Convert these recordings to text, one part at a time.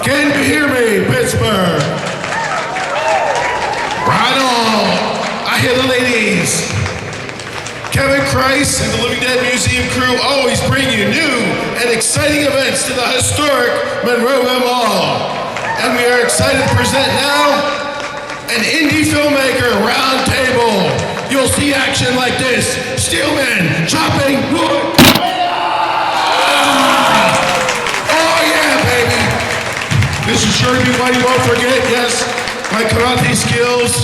Can you hear me, Pittsburgh? Right on. I hear the ladies. Kevin Christ and the Living Dead Museum crew always bring you new and exciting events to the historic Monroeville Mall. And we are excited to present now an indie filmmaker roundtable. You'll see action like this: steelmen chopping wood. Oh yeah, baby. This is sure to be one you won't forget. Yes, my karate skills.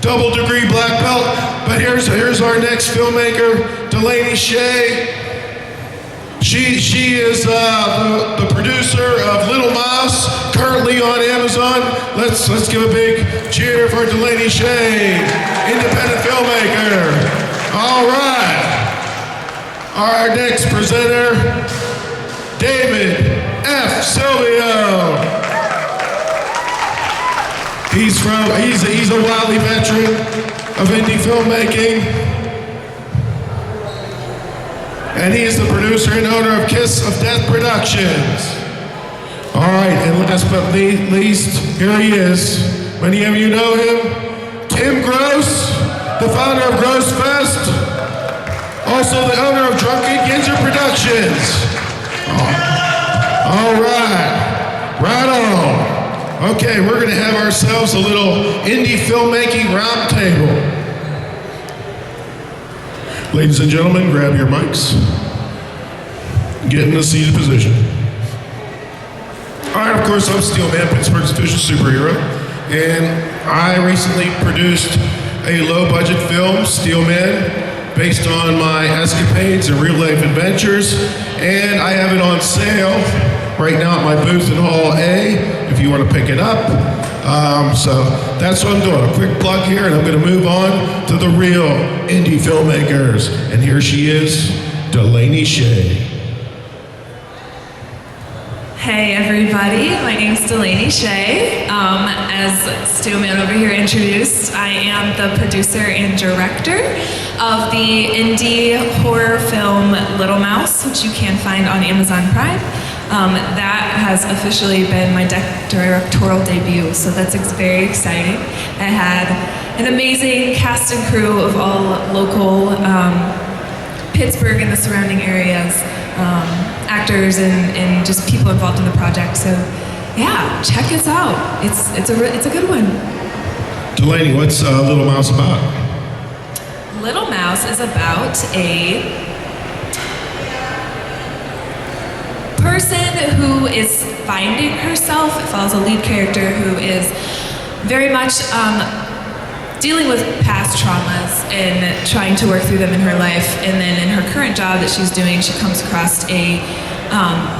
Double degree black belt. But here's our next filmmaker, Delaney Shea. She is the producer of Little Mouse, currently on Amazon. Let's give a big cheer for Delaney Shea, independent filmmaker. All right. Our next presenter, David F. Silvio. He's a wily veteran of indie filmmaking. And he is the producer and owner of Kiss of Death Productions. All right, and last but least, here he is. Many of you know him, Tim Gross, the founder of GROSSFEST, also the owner of DRUNKIN YINZER Productions. All right, right on. Okay, we're gonna have ourselves a little indie filmmaking roundtable. Ladies and gentlemen, grab your mics. Get in the seated position. All right, of course, I'm Steelman, Pittsburgh's official superhero, and I recently produced a low-budget film, Steelman, based on my escapades and real-life adventures, and I have it on sale right now at my booth in Hall A, if you want to pick it up. So that's what I'm doing, a quick plug here, and I'm going to move on to the real indie filmmakers. And here she is, Delaney Shea. Hey everybody, my name's Delaney Shea. As Steelman over here introduced, I am the producer and director of the indie horror film Little Mouse, which you can find on Amazon Prime. That has officially been my directorial debut, so that's very exciting. I had an amazing cast and crew of all local Pittsburgh and the surrounding areas, actors and just people involved in the project. So yeah, check us out. It's a good one. Delaney, what's Little Mouse about? Little Mouse is about a person who is finding herself. It follows a lead character who is very much dealing with past traumas and trying to work through them in her life. And then in her current job that she's doing, she comes across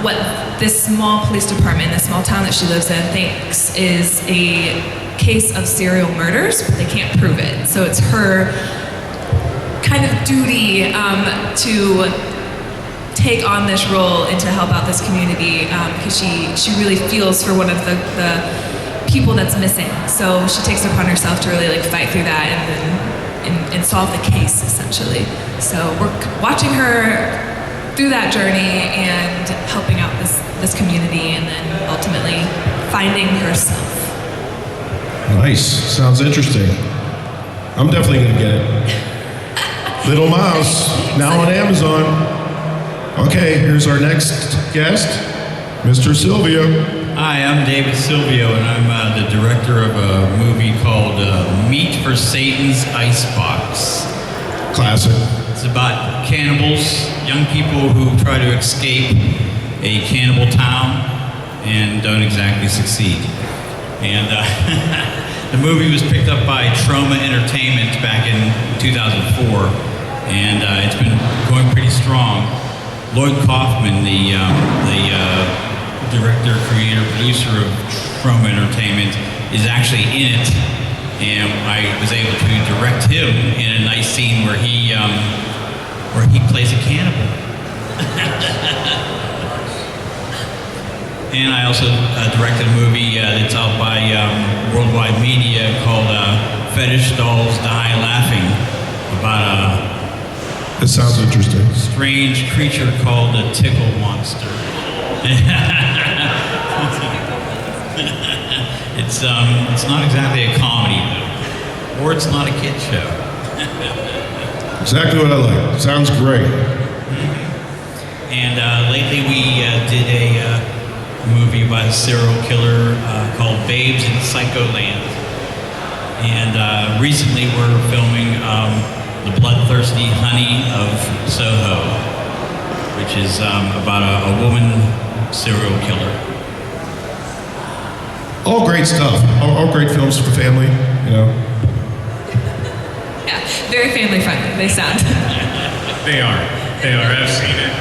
what this small police department, this small town that she lives in, thinks is a case of serial murders, but they can't prove it. So it's her kind of duty to take on this role and to help out this community because she really feels for one of the people that's missing. So she takes it upon herself to really fight through that and solve the case essentially. So we're watching her through that journey and helping out this community and then ultimately finding herself. Nice, sounds interesting. I'm definitely gonna get it. Little Mouse, now on Amazon. Okay, here's our next guest, Mr. Silvio. Hi, I'm David Silvio, and I'm the director of a movie called Meat for Satan's Icebox. Classic. It's about cannibals, young people who try to escape a cannibal town and don't exactly succeed. And the movie was picked up by Trauma Entertainment back in 2004, and it's been going pretty strong. Lloyd Kaufman, the director, creator, producer of Trauma Entertainment, is actually in it, and I was able to direct him in a nice scene where he plays a cannibal. And I also directed a movie that's out by Worldwide Media called Fetish Dolls Die Laughing, about That sounds interesting. strange creature called a tickle monster. it's not exactly a comedy, though. Or it's not a kid show. Exactly what I like. Sounds great. And lately we did a movie about a serial killer called Babes in Psycholand. And recently we're filming The Bloodthirsty Honey of Soho, which is about a woman serial killer. All great stuff. All great films for family, you know. Yeah, very family friendly, they sound. They are. I've seen it.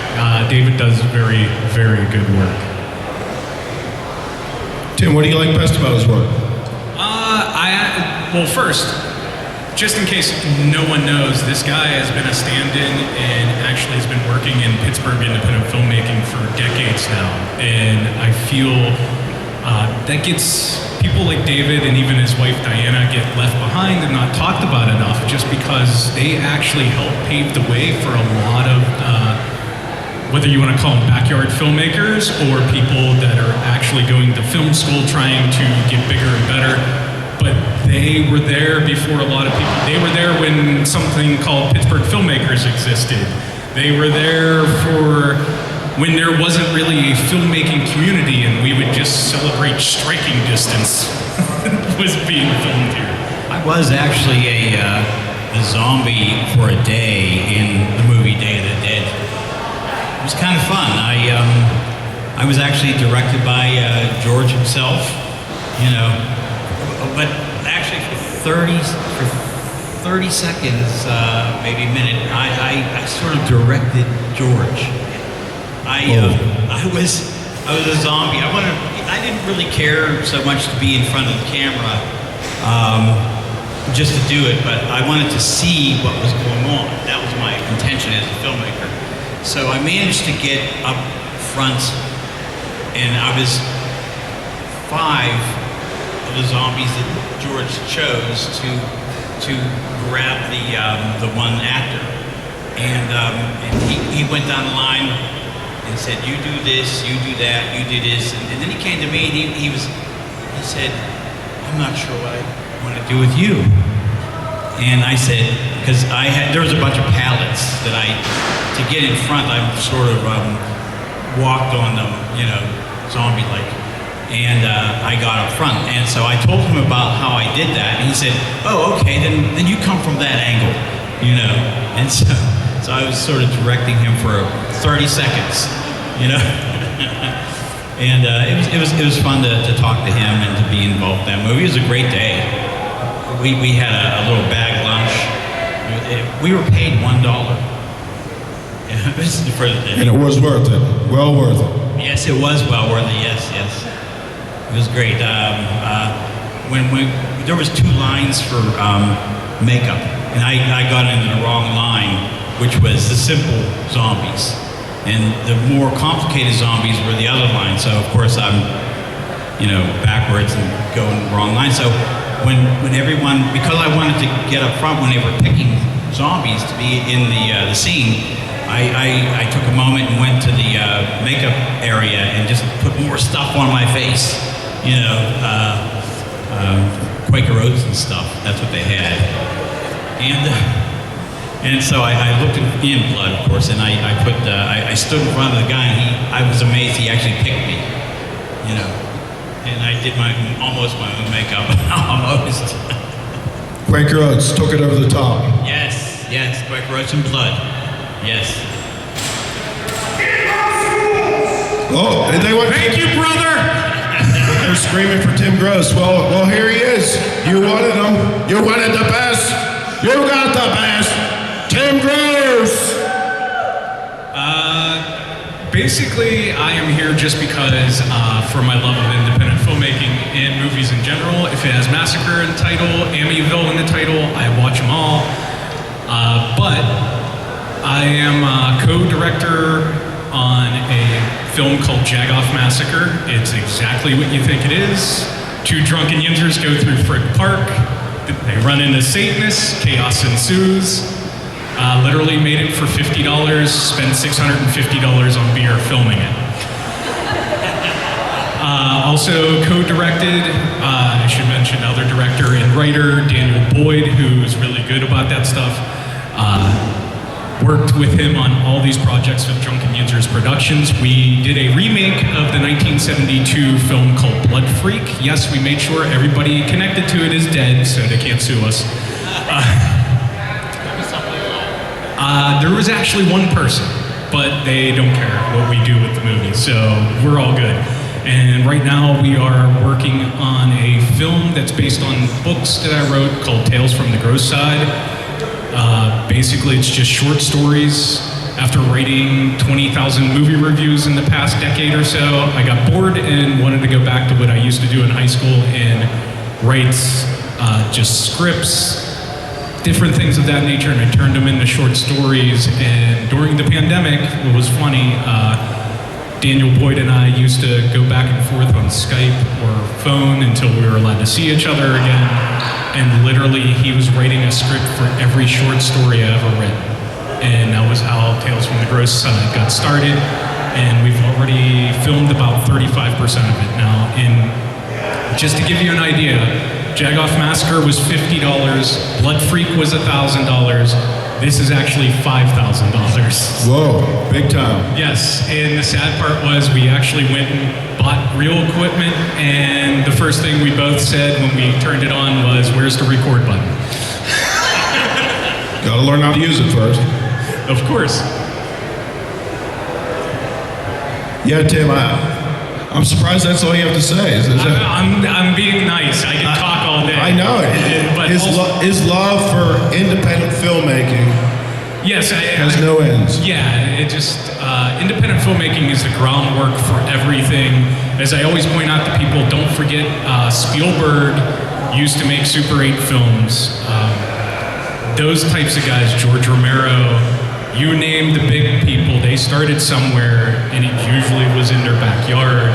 David does very, very good work. Tim, what do you like best about his work? Well, first, just in case no one knows, this guy has been a stand-in and actually has been working in Pittsburgh independent filmmaking for decades now. And I feel that gets people like David and even his wife Diana get left behind and not talked about enough, just because they actually helped pave the way for a lot of whether you want to call them backyard filmmakers or people that are actually going to film school trying to get bigger and better. But they were there before a lot of people. They were there when something called Pittsburgh Filmmakers existed. They were there for when there wasn't really a filmmaking community and we would just celebrate striking distance was being filmed here. I was actually a zombie for a day in the movie Day of the Dead. It was kind of fun. I was actually directed by George himself, you know, but actually for 30 seconds, maybe a minute, I sort of directed George. I was a zombie. I didn't really care so much to be in front of the camera, just to do it, but I wanted to see what was going on. That was my intention as a filmmaker. So I managed to get up front, and I was 5 of the zombies that George chose to grab the one actor, and he went down the line and said, "You do this, you do that, you do this," and then he came to me and he said, "I'm not sure what I want to do with you." And I said, because there was a bunch of pallets that to get in front, I sort of walked on them, you know, zombie-like. And I got up front. And so I told him about how I did that. And he said, "Oh, okay, then you come from that angle," you know. And so I was sort of directing him for 30 seconds, you know. And it was fun to talk to him and to be involved in that movie. It was a great day. We had a little bag lunch. We were paid $1. This is for the day. And it was worth it. Well worth it. Yes, it was well worth it. Yes. It was great. When there was 2 lines for makeup, and I got into the wrong line, which was the simple zombies, and the more complicated zombies were the other line. So of course I'm, you know, backwards and going the wrong line. So when everyone, because I wanted to get up front when they were picking zombies to be in the scene, I took a moment and went to the makeup area and just put more stuff on my face, you know, Quaker Oats and stuff. That's what they had. And so I looked in blood, of course, and I stood in front of the guy, and I was amazed he actually picked me, you know. And I did almost my own makeup, almost. Quaker Oats took it over the top. Yes, Quaker Oats and blood. Yes. Oh, and they went. Thank you, brother! They're screaming for Tim Gross. Well, here he is. You wanted him. You wanted the best. You got the best. Tim Gross. Basically, I am here just because for my love of independent filmmaking and movies in general. If it has Massacre in the title, Amityville in the title, I watch them all. But I am a co-director on a film called Jagoff Massacre. It's exactly what you think it is. 2 drunken yinzers go through Frick Park. They run into Satanists. Chaos ensues. Literally made it for $50, spent $650 on beer filming it. Also co-directed, I should mention other director and writer, Daniel Boyd, who's really good about that stuff. Worked with him on all these projects with Drunkin YINZER's productions. We did a remake of the 1972 film called Blood Freak. Yes, we made sure everybody connected to it is dead, so they can't sue us. There was actually one person, but they don't care what we do with the movie, so we're all good. And right now we are working on a film that's based on books that I wrote called Tales from the Gross Side. Basically, it's just short stories. After writing 20,000 movie reviews in the past decade or so, I got bored and wanted to go back to what I used to do in high school and write just scripts, different things of that nature, and I turned them into short stories. And during the pandemic, what was funny, Daniel Boyd and I used to go back and forth on Skype or phone until we were allowed to see each other again. And literally, he was writing a script for every short story I ever written. And that was how Tales from the Gross Side got started. And we've already filmed about 35% of it now. And just to give you an idea, Jagoff Massacre was $50, Blood Freak was $1,000. This is actually $5,000. Whoa, big time. Yes, and the sad part was we actually went and bought real equipment, and the first thing we both said when we turned it on was, "Where's the record button?" Gotta learn how to use it first. Of course. Yeah, Tim, I'm surprised that's all you have to say. I'm being nice. I can talk all day. I know it. But His love for independent filmmaking yes, has no ends. Yeah, it just, independent filmmaking is the groundwork for everything. As I always point out to people, don't forget Spielberg used to make Super 8 films. Those types of guys, George Romero, you name the big people, they started somewhere, and it usually was in their backyard.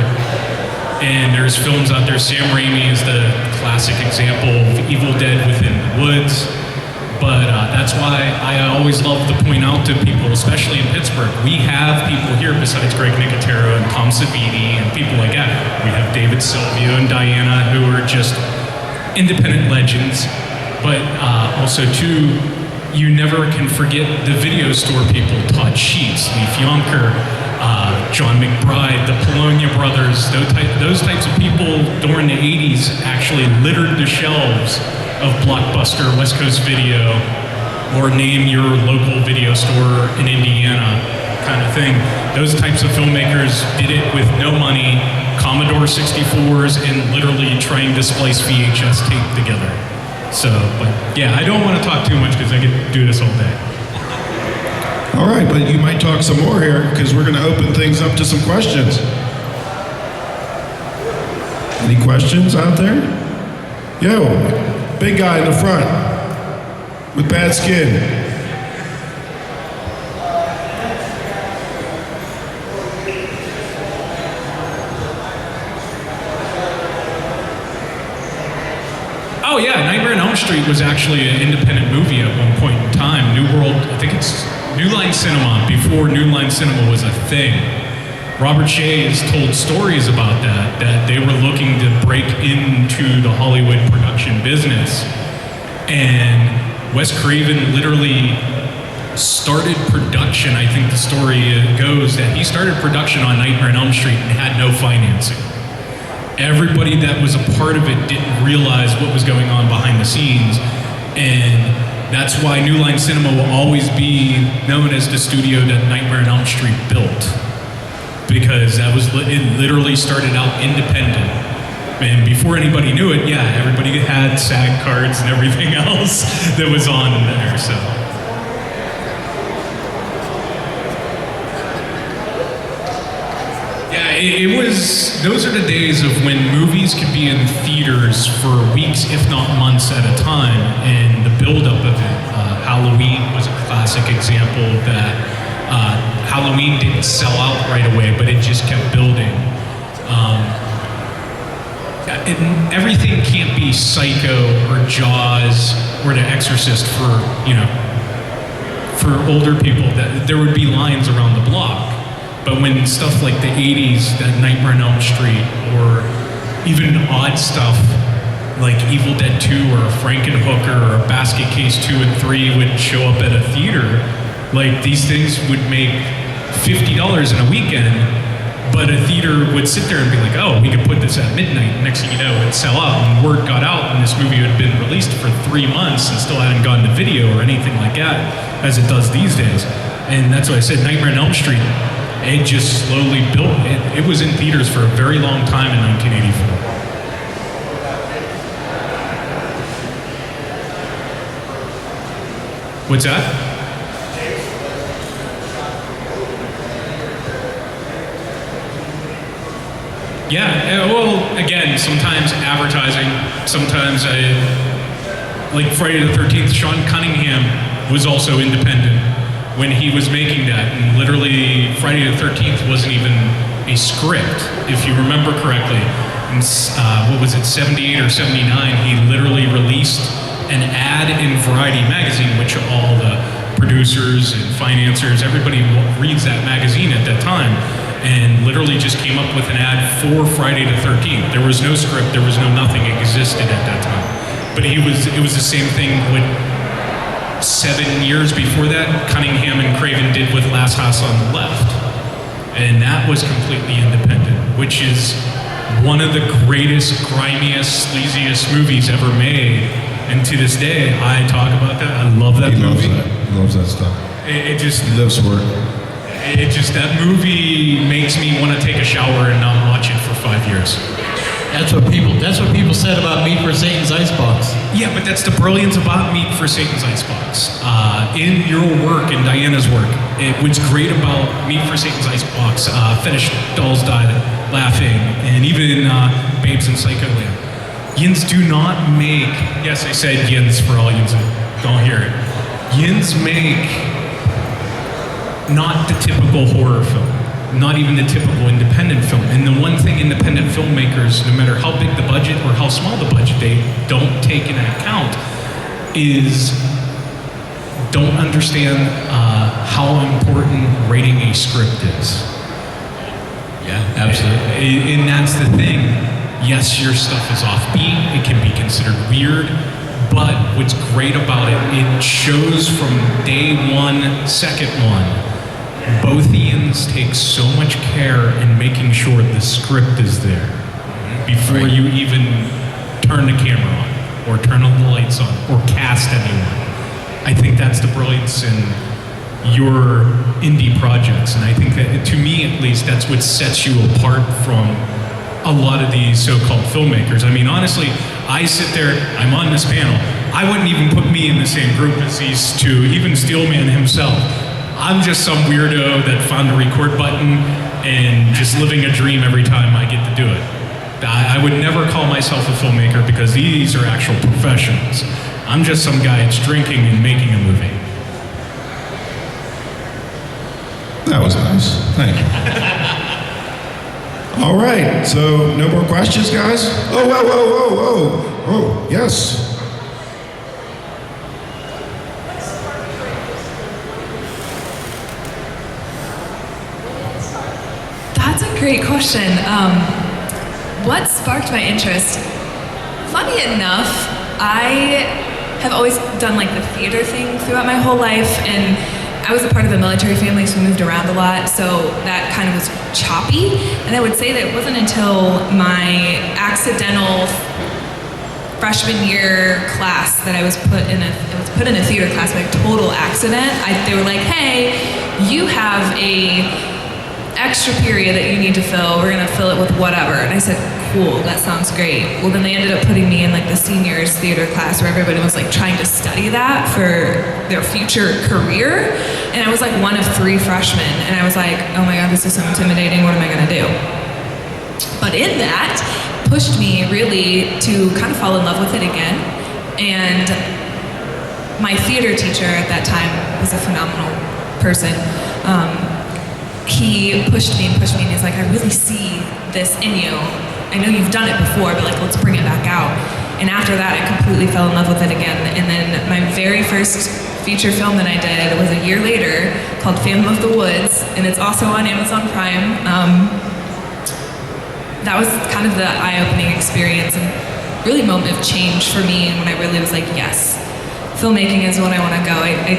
And there's films out there, Sam Raimi is the classic example of Evil Dead Within the Woods. But that's why I always love to point out to people, especially in Pittsburgh, we have people here besides Greg Nicotero and Tom Savini and people like that. We have David Silvio and Diana, who are just independent legends. But also, too, you never can forget the video store people, Todd Sheets, Leif Yonker, John McBride, the Polonia brothers, those types of people during the 80s actually littered the shelves of Blockbuster, West Coast Video, or name your local video store in Indiana kind of thing. Those types of filmmakers did it with no money, Commodore 64s, and literally trying to splice VHS tape together. So, but yeah, I don't want to talk too much because I could do this all day. All right, but you might talk some more here because we're going to open things up to some questions. Any questions out there? Yo, big guy in the front with bad skin. Oh yeah, Nightmare on Elm Street was actually an independent movie at one point in time. New World, I think it's New Line Cinema, before New Line Cinema was a thing. Robert Shays told stories about that they were looking to break into the Hollywood production business. And Wes Craven literally started production, I think the story goes, that he started production on Nightmare on Elm Street and had no financing. Everybody that was a part of it didn't realize what was going on behind the scenes, and that's why New Line Cinema will always be known as the studio that Nightmare on Elm Street built, because it literally started out independent. And before anybody knew it, yeah, everybody had SAG cards and everything else that was on there, so. It was, those are the days of when movies could be in theaters for weeks, if not months at a time, and the buildup of it. Halloween was a classic example of that. Halloween didn't sell out right away, but it just kept building. Everything can't be Psycho or Jaws or The Exorcist for older people. That there would be lines around the block. But when stuff like the 80s, that Nightmare on Elm Street, or even odd stuff like Evil Dead 2 or Frankenhooker or Basket Case 2 and 3 would show up at a theater, like these things would make $50 in a weekend, but a theater would sit there and be like, oh, we could put this at midnight. Next thing you know, it'd sell out, and word got out, and this movie had been released for 3 months and still hadn't gone to video or anything like that, as it does these days. And that's why I said Nightmare on Elm Street, it just slowly built. It was in theaters for a very long time in 1984. What's that? Yeah, well, again, sometimes advertising, sometimes like Friday the 13th, Sean Cunningham was also independent when he was making that, and literally Friday the 13th wasn't even a script, if you remember correctly. In, what was it, 78 or 79, he literally released an ad in Variety magazine, which all the producers and financiers, everybody reads that magazine at that time, and literally just came up with an ad for Friday the 13th. There was no script, there was no nothing existed at that time. But it was the same thing with 7 years before that, Cunningham and Craven did with Last House on the Left. And that was completely independent, which is one of the greatest, grimiest, sleaziest movies ever made. And to this day, I talk about that. I love that movie. He loves that stuff. It just... He lives for it. It just, that movie makes me want to take a shower and not watch it for 5 years. That's what people said about Meat for Satan's Icebox. Yeah, but that's the brilliance about Meat for Satan's Icebox. In your work, in Diana's work, what's great about Meat for Satan's Icebox, Fetish Dolls Die Laughing, and even Babes in Psycholand. Yins do not make, yes, I said Yins for all Yins that don't hear it. Yins make not the typical horror film. Not even the typical independent film. And the one thing independent filmmakers, no matter how big the budget or how small the budget, they don't take into account is don't understand how important writing a script is. Yeah, absolutely. And that's the thing. Yes, your stuff is offbeat. It can be considered weird. But what's great about it, it shows from day one, second one, both Ians take so much care in making sure the script is there before you even turn the camera on or turn on the lights on or cast anyone. I think that's the brilliance in your indie projects, and I think that, to me at least, that's what sets you apart from a lot of these so-called filmmakers. I mean, honestly, I sit there, I'm on this panel, I wouldn't even put me in the same group as these two, even Steelman himself. I'm just some weirdo that found a record button and just living a dream every time I get to do it. I would never call myself a filmmaker because these are actual professionals. I'm just some guy that's drinking and making a movie. That was nice. Thank you. All right, so no more questions, guys? Oh, whoa. Yes. That's a great question. What sparked my interest? Funny enough, I have always done like the theater thing throughout my whole life, and I was a part of a military family, so we moved around a lot, so that kind of was choppy. And I would say that it wasn't until my accidental freshman year class that I was put in a theater class by a total accident. They were like, hey, you have a extra period that you need to fill. We're gonna fill it with whatever. And I said, cool, that sounds great. Well, then they ended up putting me in like the seniors theater class where everybody was like trying to study that for their future career. And I was like one of 3 freshmen. And I was like, oh my God, this is so intimidating. What am I gonna do? But in that, pushed me really to kind of fall in love with it again. And my theater teacher at that time was a phenomenal person. He pushed me, and he's like, I really see this in you. I know you've done it before, but like, let's bring it back out. And after that, I completely fell in love with it again. And then my very first feature film that I did was a year later called Phantom of the Woods, and it's also on Amazon Prime. That was kind of the eye-opening experience and really moment of change for me when I really was like, yes, filmmaking is what I want to go. I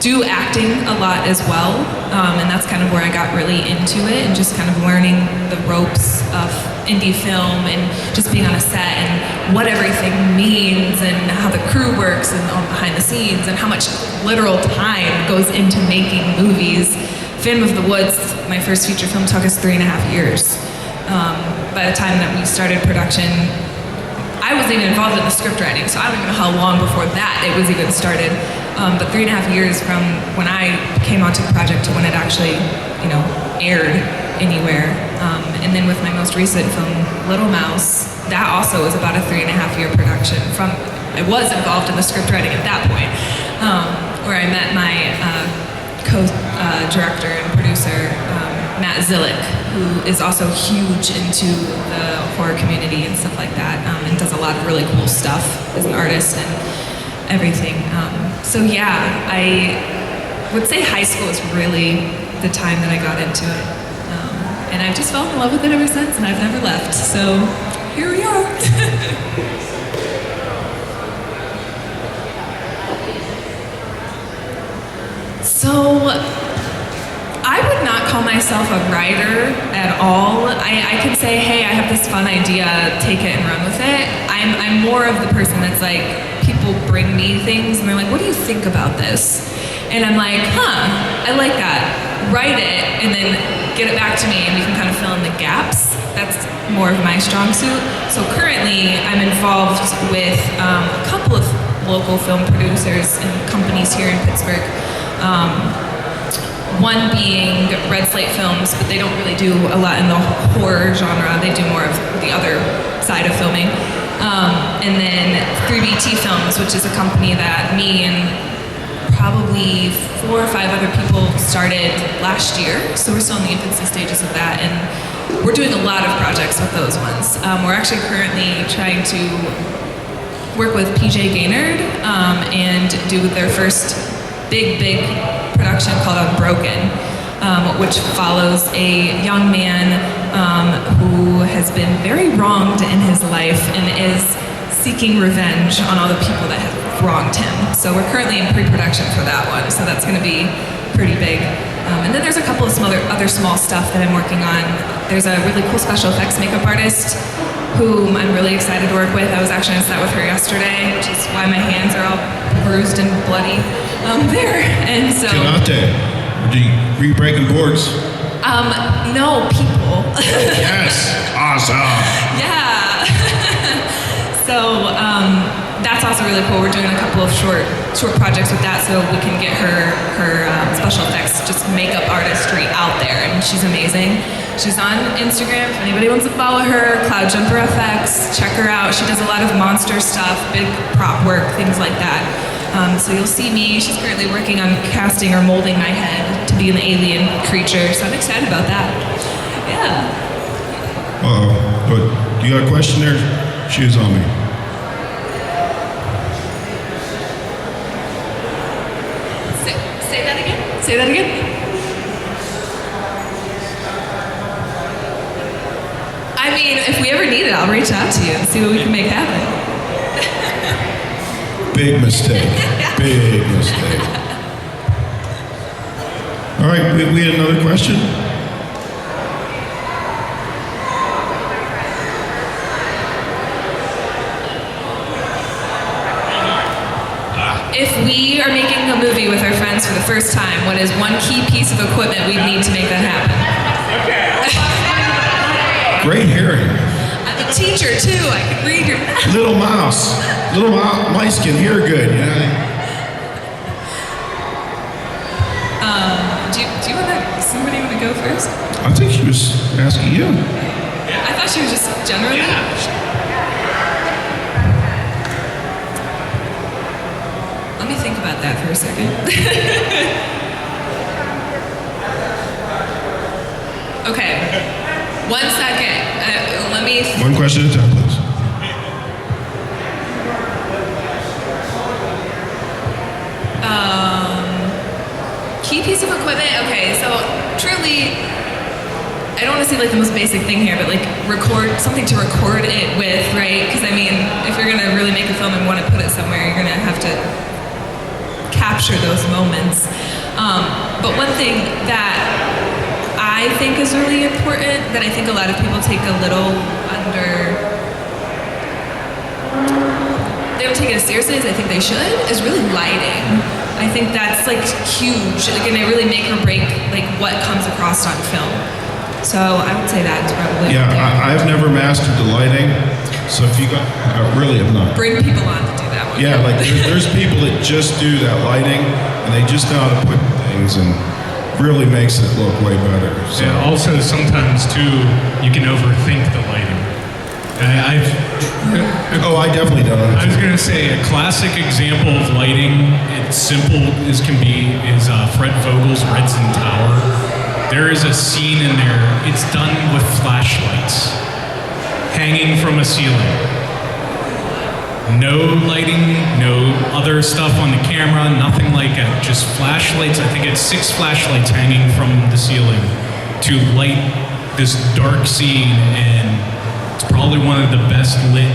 do acting a lot as well, and that's kind of where I got really into it and just kind of learning the ropes of indie film and just being on a set and what everything means and how the crew works and all behind the scenes and how much literal time goes into making movies. Phantom of the Woods, my first feature film, took us 3.5 years. By the time that we started production, I wasn't even involved in the script writing, so I don't even know how long before that it was even started. But 3.5 years from when I came onto the project to when it actually, aired anywhere. And then with my most recent film, Little Mouse, that also was about a 3.5-year production. I was involved in the script writing at that point, where I met my co-director and producer, Matt Zillick, who is also huge into the horror community and stuff like that, and does a lot of really cool stuff as an artist and everything. So yeah, I would say high school is really the time that I got into it. And I've just fallen in love with it ever since, and I've never left. So here we are. So I would not call myself a writer at all. I could say, hey, I have this fun idea, take it and run with it. I'm more of the person that's like, people bring me things and they're like, what do you think about this? And I'm like, I like that. Write it and then get it back to me and we can kind of fill in the gaps. That's more of my strong suit. So currently I'm involved with a couple of local film producers and companies here in Pittsburgh. One being Red Slate Films, but they don't really do a lot in the horror genre. They do more of the other side of filming. And then 3BT Films, which is a company that me and probably 4 or 5 other people started last year. So we're still in the infancy stages of that. And we're doing a lot of projects with those ones. We're actually currently trying to work with PJ Gaynard and do their first big production called Unbroken, which follows a young man who has been very wronged in his life and is seeking revenge on all the people that have wronged him. So we're currently in pre-production for that one, so that's going to be pretty big. And then there's a couple of some other small stuff that I'm working on. There's a really cool special effects makeup artist whom I'm really excited to work with. I was actually on set with her yesterday, which is why my hands are all bruised and bloody there. And so. Gelate. Are you breaking boards? No, people. Yes. Awesome. Yeah. So that's also really cool. We're doing a couple of short projects with that, so we can get her special effects, just makeup artistry out there. And she's amazing. She's on Instagram. If anybody wants to follow her, Cloud Jumper Effects, check her out. She does a lot of monster stuff, big prop work, things like that. So you'll see me. She's currently working on casting or molding my head to be an alien creature. So I'm excited about that. Yeah. But you got a question there? She is on me. Say that again. Say that again. I mean, if we ever need it, I'll reach out to you and see what we can make happen. Big mistake. Big mistake. All right, we had another question. If we are making a movie with our friends for the first time, what is one key piece of equipment we'd need to make that happen? Great hearing. I'm a teacher too. I can read your mouth. Little mice can hear good. You know? Do you want to? Somebody want to go first? I think she was asking you. I thought she was just generally. Let me think about that for a second. Okay. 1 second. Let me. One question at a time, please. seem like the most basic thing here, but like record something to record it with, right? Because I mean, if you're gonna really make a film and want to put it somewhere, you're gonna have to capture those moments. But one thing that I think is really important, that I think a lot of people take a little they don't take it as seriously as I think they should, is really lighting. I think that's like huge. Like, and it really make or break like what comes across on film. So I would say that's probably Yeah, up there. I've never mastered the lighting, so if you got, I really have not. Bring people on to do that one. Yeah, like there's people that just do that lighting, and they just know how to put things, and really makes it look way better. So. Yeah, also sometimes too, you can overthink the lighting. I definitely don't. I was going to say a classic example of lighting, it's simple as can be, is Fred Vogel's Redson Tower. There is a scene in there, it's done with flashlights hanging from a ceiling. No lighting, no other stuff on the camera, nothing like that. Just flashlights. I think it's 6 flashlights hanging from the ceiling to light this dark scene, and it's probably one of the best lit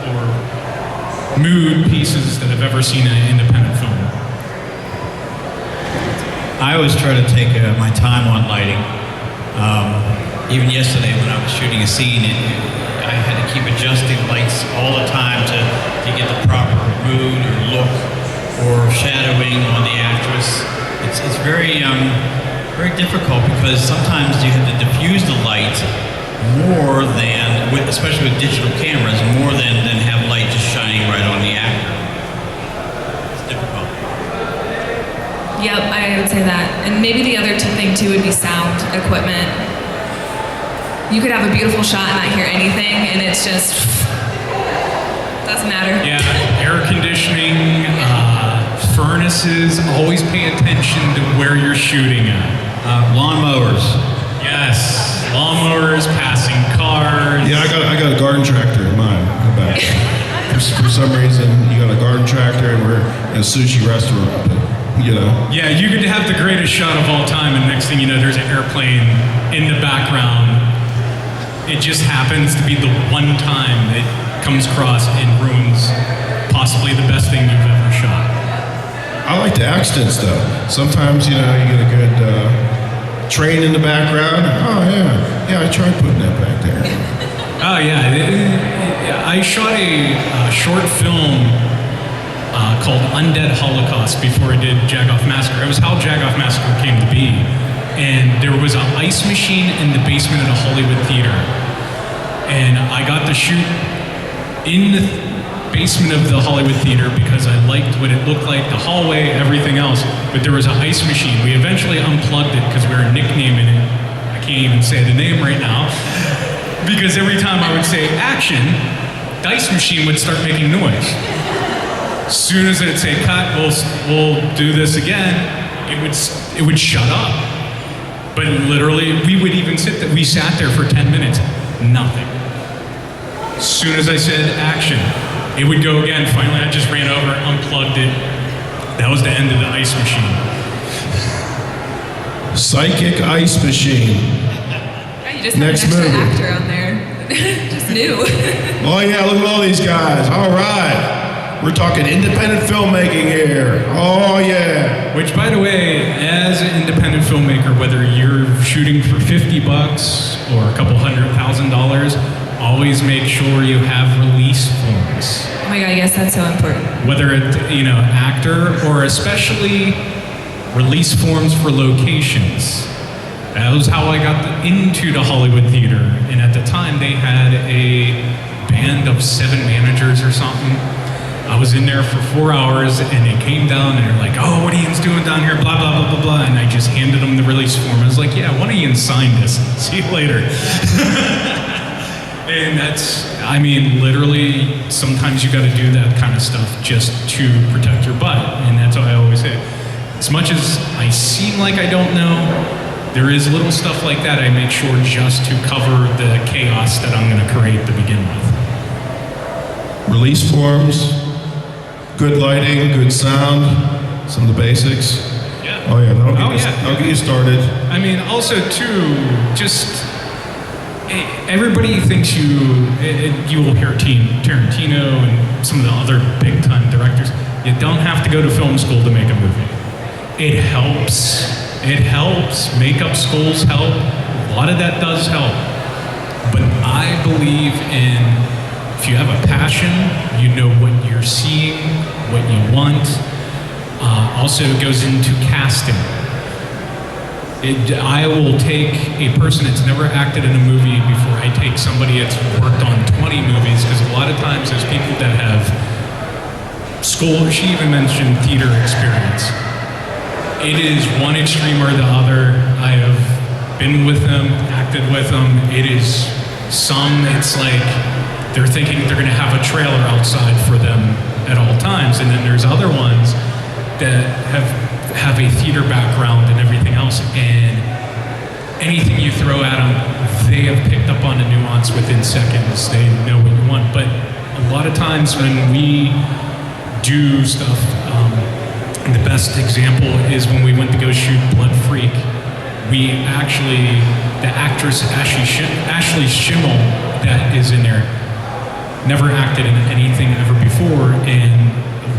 or mood pieces that I've ever seen in an independent film. I always try to take my time on lighting. Even yesterday when I was shooting a scene, I had to keep adjusting lights all the time to get the proper mood or look or shadowing on the actress. It's very very difficult because sometimes you have to diffuse the light more than, especially with digital cameras, more than have light just shining right on the actor. It's difficult. Yep, I would say that. And maybe the other thing too would be sound equipment. You could have a beautiful shot and not hear anything, and it's just doesn't matter. Yeah, air conditioning, furnaces, always pay attention to where you're shooting at. Lawnmowers. Yes, lawnmowers, passing cars. Yeah, I got a garden tractor in mine. In the back. For some reason, you got a garden tractor, and we're in a sushi restaurant. But, you know. Yeah, you could have the greatest shot of all time, and next thing you know, there's an airplane in the background. It just happens to be the one time it comes across and ruins possibly the best thing you've ever shot. I like the accidents though. Sometimes, you know, you get a good train in the background. Oh yeah, I tried putting that back there. Oh yeah, I shot a short film called Undead Holocaust before I did Jagoff Massacre. It was how Jagoff Massacre came to be. And there was an ice machine in the basement of the Hollywood Theater. And I got to shoot in the basement of the Hollywood Theater because I liked what it looked like, the hallway, everything else. But there was an ice machine. We eventually unplugged it because we were nicknaming it. I can't even say the name right now. Because every time I would say action, the ice machine would start making noise. As soon as it'd say cut, we'll do this again, it would shut up. But literally, we sat there for 10 minutes, nothing. As soon as I said action, it would go again. Finally, I just ran over, unplugged it. That was the end of the ice machine. Psychic ice machine. Yeah, you just Next have an extra movie. actor on there. Just new. Oh yeah, look at all these guys. All right. We're talking independent filmmaking here. Oh yeah. Which, by the way, as an independent filmmaker, whether you're shooting for $50 or a couple $100,000, always make sure you have release forms. Oh my god, yes, that's so important. Whether it's, actor or especially release forms for locations. That was how I got into the Hollywood Theater. And at the time, they had a band of 7 managers or something. I was in there for 4 hours, and they came down, and they're like, "Oh, what are Ian's doing down here? Blah, blah, blah, blah, blah." And I just handed them the release form. I was like, "Yeah, why don't Ian sign this? See you later." And literally, sometimes you got to do that kind of stuff just to protect your butt. And that's what I always say. As much as I seem like I don't know, there is little stuff like that I make sure just to cover the chaos that I'm going to create to begin with. Release forms. Good lighting, good sound, some of the basics. Yeah. Oh yeah, that'll get you started. Also too, just everybody thinks you will hear Tarantino and some of the other big time directors. You don't have to go to film school to make a movie. It helps. It helps. Makeup schools help. A lot of that does help. But I believe in, if you have a passion, you know what you're seeing, what you want. Also goes into casting. I will take a person that's never acted in a movie before I take somebody that's worked on 20 movies, because a lot of times there's people that have school, she even mentioned theater experience. It is one extreme or the other. I have been with them, acted with them. It is some, it's like they're thinking they're gonna have a trailer outside for them at all times, and then there's other ones that have a theater background and everything else, and anything you throw at them, they have picked up on the nuance within seconds. They know what you want. But a lot of times when we do stuff, the best example is when we went to go shoot Blood Freak. We actually, the actress Ashley Schimmel that is in there, never acted in anything ever before, and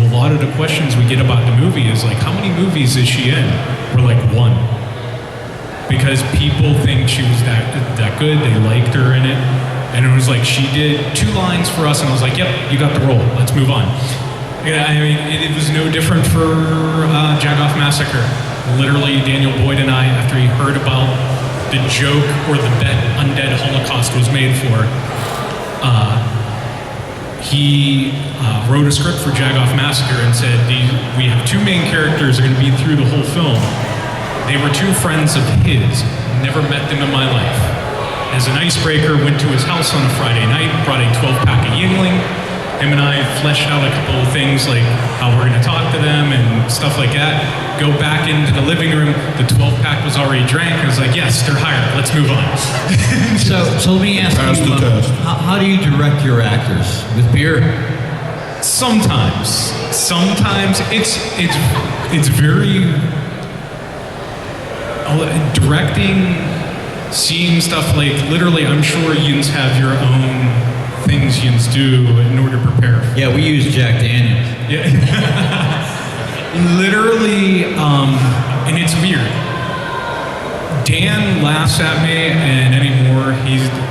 a lot of the questions we get about the movie is like, how many movies is she in? We're like, 1. Because people think she was that good, they liked her in it. And it was like, she did 2 lines for us, and I was like, yep, you got the role, let's move on. Yeah, I mean, it was no different for Jagoff Massacre. Literally, Daniel Boyd and I, after he heard about the joke or the bet Undead Holocaust was made for, he wrote a script for Jagoff Massacre and said, we have 2 main characters that are going to be through the whole film. They were 2 friends of his, never met them in my life. As an icebreaker, went to his house on a Friday night, brought a 12-pack of Yingling. Him and I fleshed out a couple of things like how we're going to talk to them and stuff like that. Go back into the living room, the 12-pack was already drank. I was like, yes, they're hired, let's move on. So let me ask you, how do you direct your actors? With beer? Sometimes it's very directing, seeing stuff like, literally, I'm sure yins have your own things yins do in order to prepare. Yeah, we use Jack Daniels. Yeah. Literally, and it's weird. Dan laughs at me, and anymore,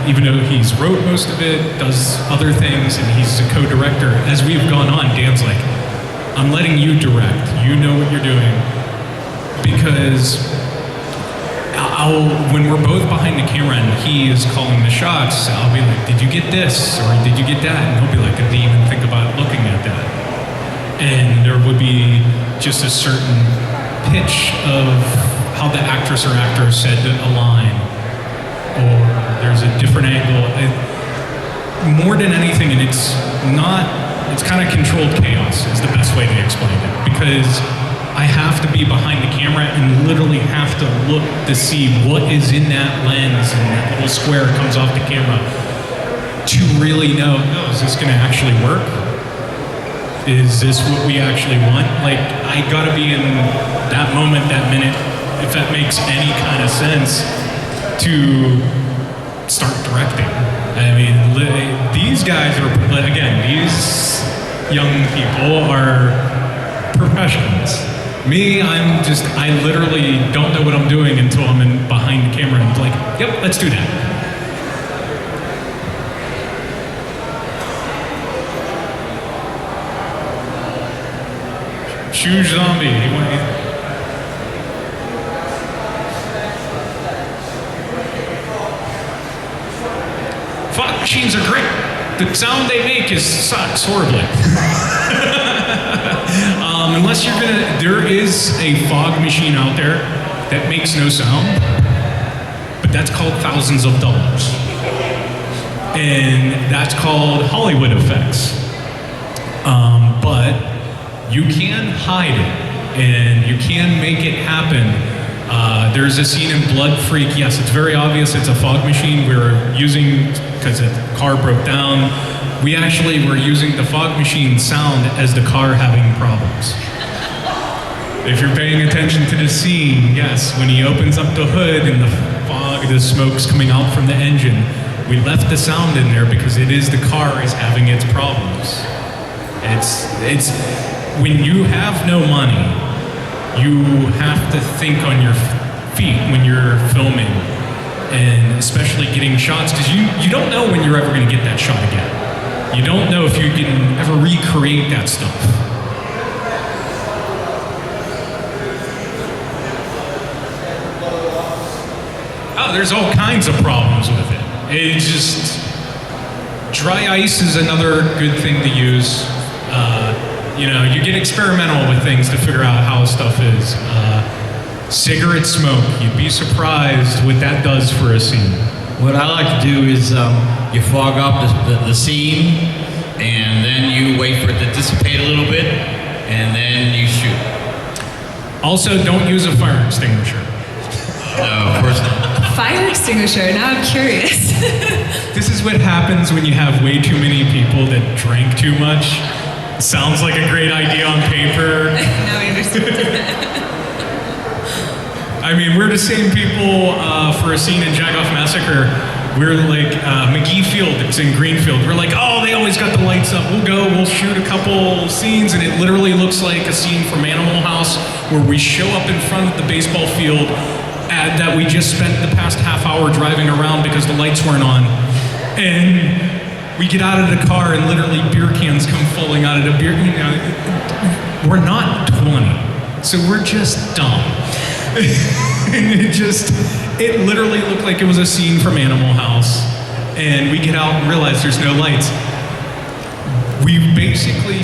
even though he's wrote most of it, does other things, and he's a co-director. As we've gone on, Dan's like, I'm letting you direct. You know what you're doing. Because when we're both behind the camera and he is calling the shots, I'll be like, did you get this? Or did you get that? And he'll be like, I didn't even think about looking at that. And there would be just a certain pitch of how the actress or actor said a line, or there's a different angle. More than anything, and it's kind of controlled chaos is the best way to explain it, because I have to be behind the camera and literally have to look to see what is in that lens and that little square comes off the camera to really know, is this gonna actually work? Is this what we actually want? Like, I gotta be in that moment, that minute, if that makes any kind of sense, to start directing. I mean, these guys are, again, these young people are professionals. Me, I literally don't know what I'm doing until I'm behind the camera and I'm like, yep, let's do that. Shoe Zombie. Fog machines are great. The sound they make sucks horribly. Unless you're gonna, there is a fog machine out there that makes no sound, but that's called thousands of dollars. And that's called Hollywood effects. But you can hide it, and you can make it happen. There's a scene in Blood Freak, yes, it's very obvious it's a fog machine we were using because the car broke down. We actually were using the fog machine sound as the car having problems. If you're paying attention to the scene, yes, when he opens up the hood and the fog, the smoke's coming out from the engine, We left the sound in there because it is the car is having its problems. It's when you have no money, you have to think on your feet when you're filming, and especially getting shots, because you don't know when you're ever going to get that shot again. You don't know if you can ever recreate that stuff. Oh, there's all kinds of problems with it. It's just, dry ice is another good thing to use. You get experimental with things to figure out how stuff is. Cigarette smoke, you'd be surprised what that does for a scene. What I like to do is you fog up the scene, and then you wait for it to dissipate a little bit, and then you shoot. Also, don't use a fire extinguisher. No, of course not. Fire extinguisher, now I'm curious. This is what happens when you have way too many people that drank too much. Sounds like a great idea on paper. Now I understand. I mean, we're the same people for a scene in Jagoff Massacre. We're like McGee Field, it's in Greenfield. We're like, oh, they always got the lights up. We'll shoot a couple scenes, and it literally looks like a scene from Animal House where we show up in front of the baseball field that we just spent the past half hour driving around because the lights weren't on. And we get out of the car and literally beer cans come falling out of the beer. We're not 20, so we're just dumb. And it literally looked like it was a scene from Animal House. And we get out and realize there's no lights. We basically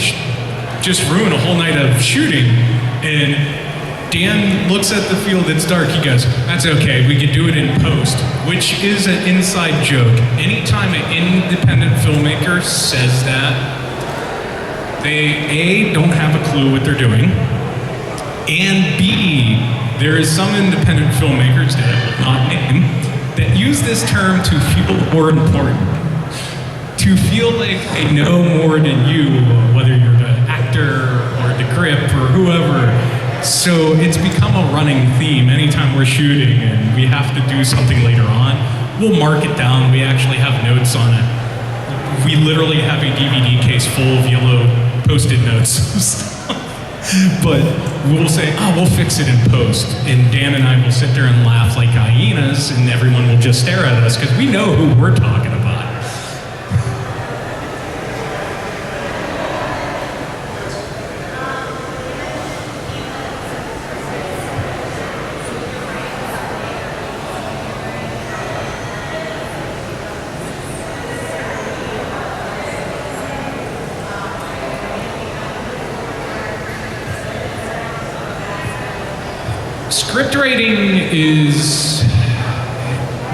just ruin a whole night of shooting. And Dan looks at the field, it's dark, he goes, that's okay, we could do it in post, which is an inside joke. Anytime an independent filmmaker says that, they A, don't have a clue what they're doing, and B, there is some independent filmmakers that I will not name that use this term to feel more important. To feel like they know more than you, whether you're the actor or the grip or whoever. So it's become a running theme anytime we're shooting and we have to do something later on. We'll mark it down. We actually have notes on it. We literally have a DVD case full of yellow Post-it notes. But we'll say, oh, we'll fix it in post. And Dan and I will sit there and laugh like hyenas, and everyone will just stare at us because we know who we're talking about. Script writing is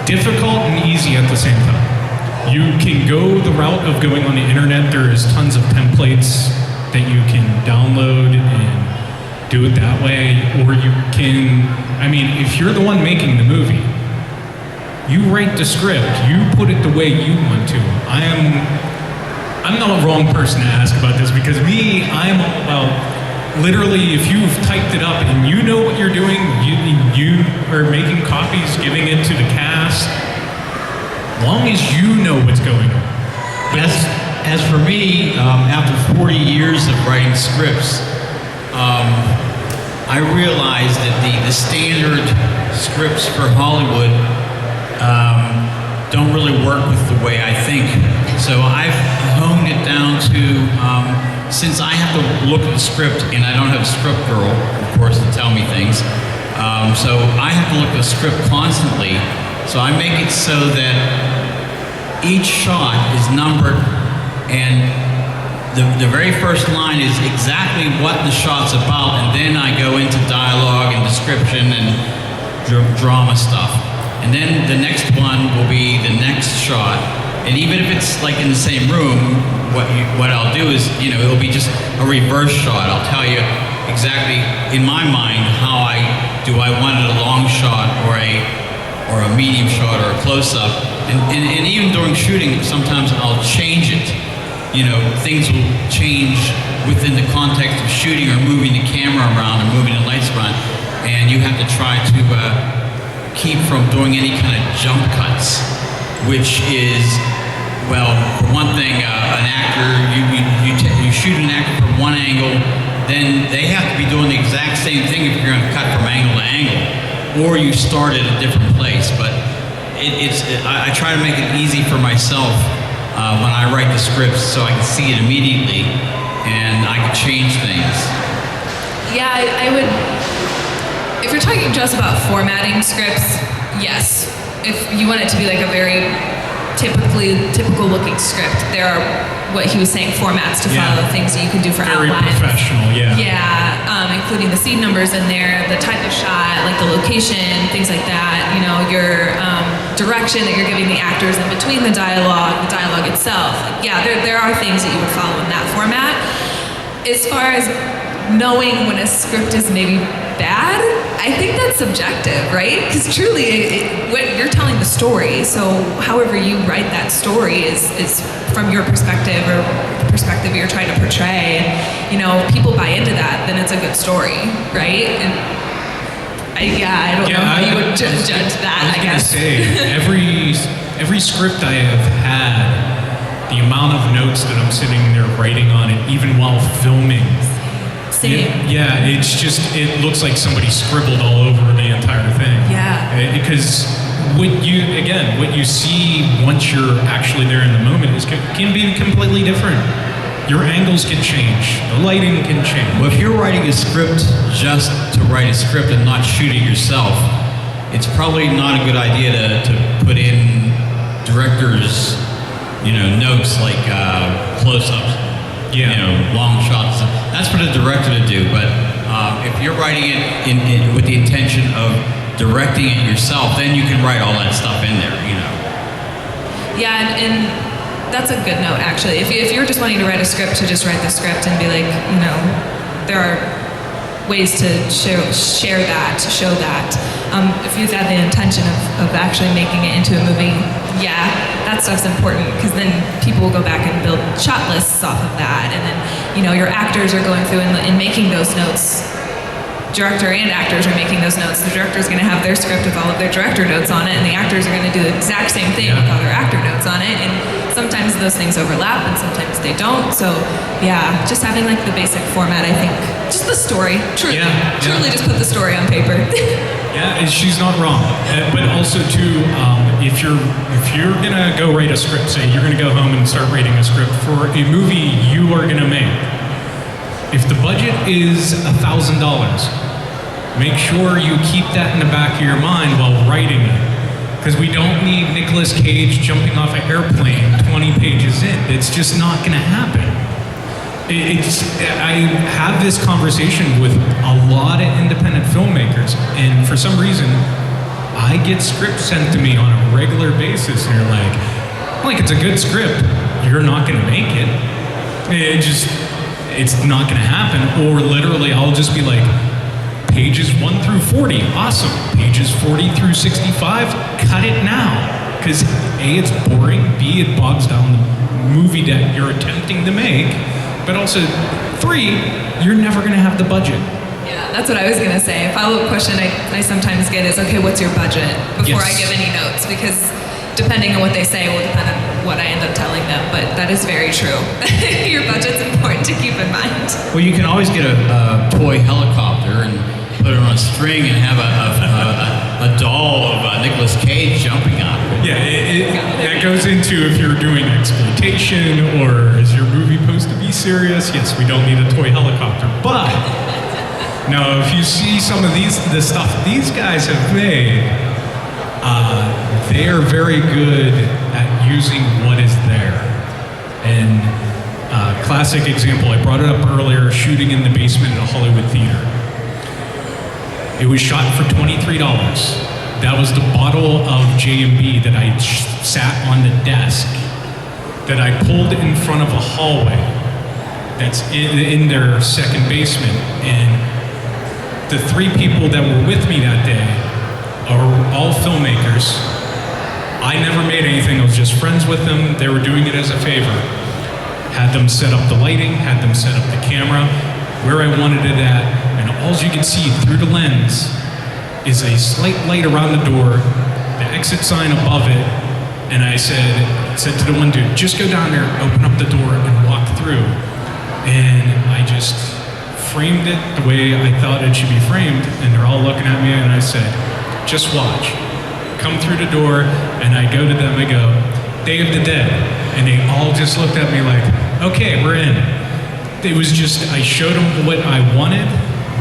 difficult and easy at the same time. You can go the route of going on the internet. There is tons of templates that you can download and do it that way. Or you can, if you're the one making the movie, you write the script, you put it the way you want to. I'm not the wrong person to ask about this because I'm all about literally, if you've typed it up and you know what you're doing, you are making copies, giving it to the cast, long as you know what's going on. As for me, after 40 years of writing scripts, I realized that the standard scripts for Hollywood don't really work with the way I think. So I've honed it down to since I have to look at the script and I don't have a script girl, of course, to tell me things, so I have to look at the script constantly. So I make it so that each shot is numbered, and the very first line is exactly what the shot's about, and then I go into dialogue and description and drama stuff. And then the next one will be the next shot. And even if it's like in the same room, what I'll do is, it'll be just a reverse shot. I'll tell you exactly in my mind how I want it a long shot or a medium shot or a close-up. And even during shooting, sometimes I'll change it. Things will change within the context of shooting or moving the camera around or moving the lights around. And you have to try to keep from doing any kind of jump cuts. which is, well, for one thing, an actor, you shoot an actor from one angle, then they have to be doing the exact same thing if you're going to cut from angle to angle, or you start at a different place. But I try to make it easy for myself when I write the scripts so I can see it immediately and I can change things. Yeah, I would. If you're talking just about formatting scripts, yes. If you want it to be like a very typical looking script, there are what he was saying formats to follow, things that you can do for very outlines. Professional, yeah. Yeah, including the scene numbers in there, the type of shot, like the location, things like that. You know, your direction that you're giving the actors in between the dialogue itself. Yeah, there are things that you would follow in that format. As far as knowing when a script is maybe bad, I think that's subjective, right? Because truly, when you're telling the story, so however you write that story is from your perspective or the perspective you're trying to portray. And, you know, people buy into that, then it's a good story, right? And I don't know how you would judge that, I guess. Say, every script I have had, the amount of notes that I'm sitting there writing on it, even while filming, yeah, it's just, it looks like somebody scribbled all over the entire thing. Yeah. Because what you see once you're actually there in the moment can be completely different. Your angles can change, the lighting can change. Well, if you're writing a script just to write a script and not shoot it yourself, it's probably not a good idea to put in directors, notes like close-ups. Long shots. That's for the director to do. But if you're writing it with the intention of directing it yourself, then you can write all that stuff in there. Yeah, and that's a good note actually. If you're just wanting to write a script to just write the script and be like, there are ways to share that, to show that. If you've had the intention of actually making it into a movie, yeah, that stuff's important because then people will go back and build shot lists off of that, and then your actors are going through and making those notes. Director and actors are making those notes. The director is going to have their script with all of their director notes on it, and the actors are going to do the exact same thing with all their actor notes on it. And sometimes those things overlap, and sometimes they don't. So, yeah, just having like the basic format, I think, just the story. Truly just put the story on paper. Yeah, and she's not wrong. But also too, if you're gonna go write a script, say you're gonna go home and start writing a script for a movie you are gonna make. If the budget is $1,000, make sure you keep that in the back of your mind while writing it. Because we don't need Nicolas Cage jumping off an airplane 20 pages in. It's just not gonna happen. I have this conversation with a lot of independent filmmakers, and for some reason, I get scripts sent to me on a regular basis, and they're like, it's a good script, you're not gonna make it. It's not gonna happen. Or literally, I'll just be like, pages 1 through 40, awesome. Pages 40 through 65, cut it now. Because A, it's boring, B, it bogs down the movie that you're attempting to make. But also, 3, you're never going to have the budget. Yeah, that's what I was going to say. A follow-up question I sometimes get is, okay, what's your budget? Before I give any notes, because depending on what they say will depend on what I end up telling them. But that is very true. Your budget's important to keep in mind. Well, you can always get a toy helicopter and put it on a string and have a doll of Nicolas Cage jumping on it. Yeah, that goes into if you're doing exploitation or is your movie supposed to be serious? Yes, we don't need a toy helicopter. But no, if you see some of the stuff these guys have made, they are very good at using what is there. And classic example, I brought it up earlier, shooting in the basement at a Hollywood theater. It was shot for $23. That was the bottle of J&B that I sat on the desk, that I pulled in front of a hallway that's in their second basement. And the 3 people that were with me that day are all filmmakers. I never made anything, I was just friends with them. They were doing it as a favor. Had them set up the lighting, had them set up the camera, where I wanted it at, and all you can see through the lens is a slight light around the door, the exit sign above it, And I said to the one dude, just go down there, open up the door, and walk through. And I just framed it the way I thought it should be framed, and they're all looking at me, and I said, just watch. Come through the door, and I go to them, I go, Day of the Dead. And they all just looked at me like, okay, we're in. It was just, I showed them what I wanted,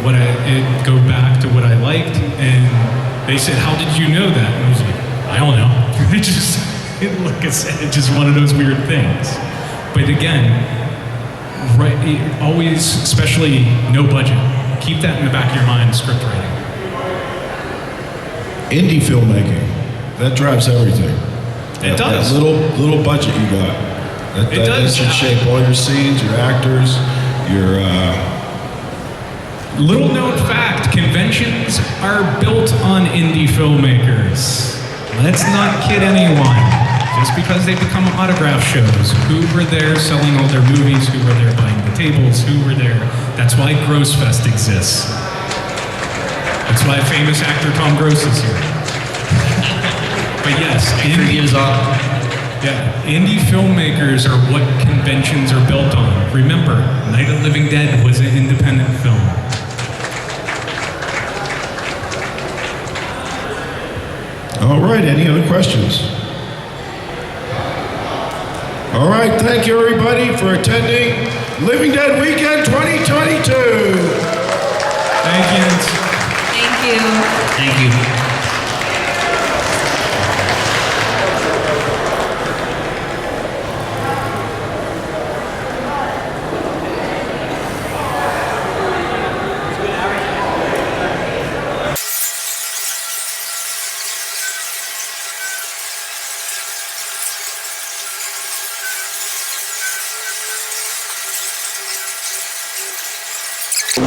it go back to what I liked, and they said, how did you know that? And I was like, I don't know. Like I said, it's just one of those weird things. But again, right, always, especially no budget, keep that in the back of your mind, script writing. Indie filmmaking, that drives everything. It does. That little budget you got. That should shape all your scenes, your actors, your... Little known fact, conventions are built on indie filmmakers. Let's not kid anyone. Just because they become autograph shows, who were there selling all their movies, who were there buying the tables, who were there. That's why GROSSFEST exists. That's why famous actor Tom Gross is here. But yes, indie filmmakers are what conventions are built on. Remember, Night of the Living Dead was an independent film. All right, any other questions? All right, thank you everybody for attending Living Dead Weekend 2022. Thank you. Thank you. Thank you.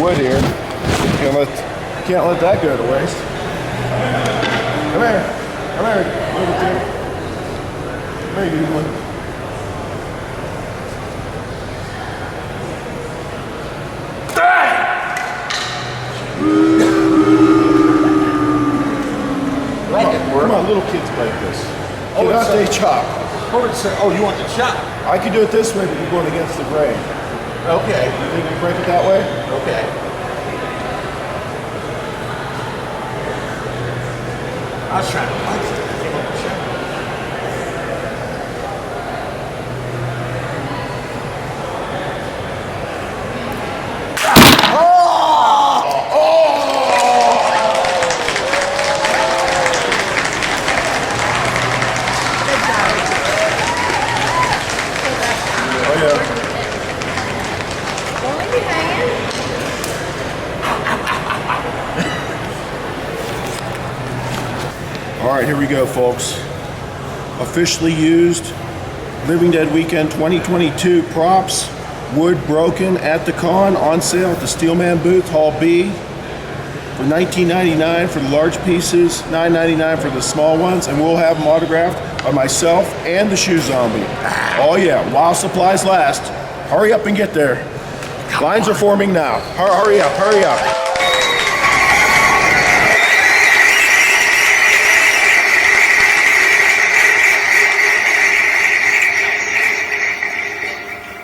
Wood here. Can't let that go to waste. Come here. Come here. Little dude. Come here, you one. Come on, little kids play this. Get out, they chop. Oh, you want the chop? I can do it this way, but you're going against the grain. Okay. You think you can break it that way? Okay. I was trying to punch it. I came up with a chop. All right, here we go, folks. Officially used Living Dead Weekend 2022 props. Wood broken at the con, on sale at the Steelman booth, Hall B, for $19.99 for the large pieces, $9.99 for the small ones, and we'll have them autographed by myself and the Shoe Zombie. Oh yeah, while supplies last. Hurry up and get there. Lines are forming now. Hurry up, hurry up.